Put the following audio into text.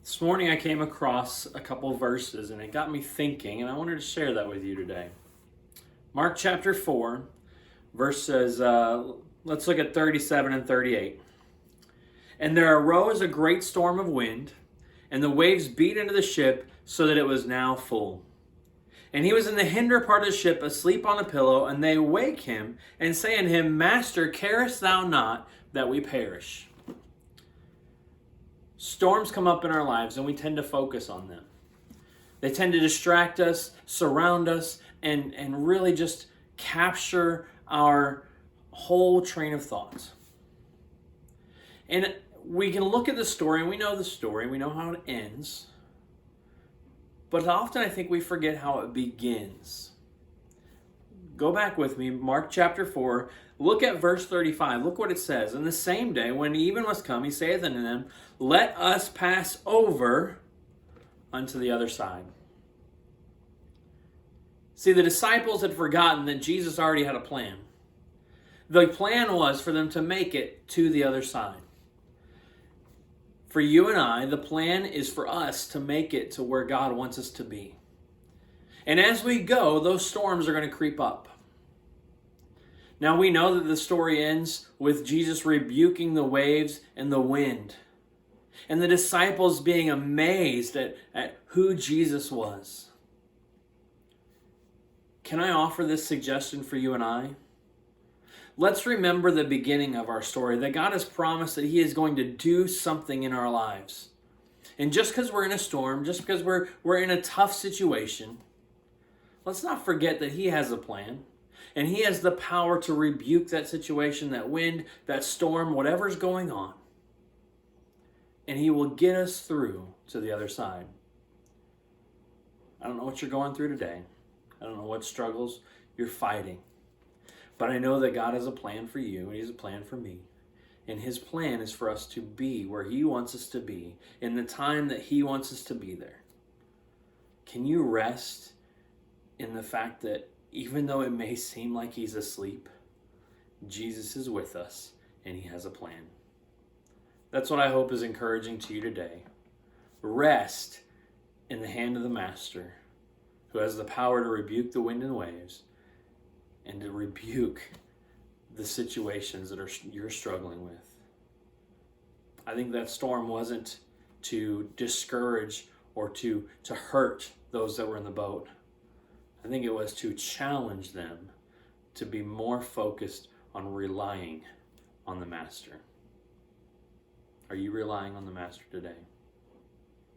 This morning I came across a couple verses and it got me thinking, and I wanted to share that with you today. Mark chapter 4, verses, let's look at 37 and 38. And there arose a great storm of wind, and the waves beat into the ship so that it was now full. And he was in the hinder part of the ship, asleep on a pillow, and they wake him and say unto him, Master, carest thou not that we perish? Storms come up in our lives and we tend to focus on them. They tend to distract us, surround us, and really just capture our whole train of thoughts. And we can look at the story and we know the story, we know how it ends. But often I think we forget how it begins. Go back with me, Mark chapter 4, look at verse 35. Look what it says. In the same day, when even was come, he saith unto them, Let us pass over unto the other side. See, the disciples had forgotten that Jesus already had a plan. The plan was for them to make it to the other side. For you and I, the plan is for us to make it to where God wants us to be. And as we go, those storms are going to creep up. Now we know that the story ends with Jesus rebuking the waves and the wind, and the disciples being amazed at who Jesus was. Can I offer this suggestion for you and I? Let's remember the beginning of our story, that God has promised that He is going to do something in our lives. And just because we're in a storm, just because we're in a tough situation, let's not forget that He has a plan. And He has the power to rebuke that situation, that wind, that storm, whatever's going on. And He will get us through to the other side. I don't know what you're going through today. I don't know what struggles you're fighting. But I know that God has a plan for you, and He has a plan for me. And His plan is for us to be where He wants us to be, in the time that He wants us to be there. Can you rest in the fact that even though it may seem like He's asleep, Jesus is with us, and He has a plan? That's what I hope is encouraging to you today. Rest in the hand of the Master, who has the power to rebuke the wind and waves, and to rebuke the situations that you're struggling with. I think that storm wasn't to discourage or to hurt those that were in the boat. I think it was to challenge them to be more focused on relying on the Master. Are you relying on the Master today?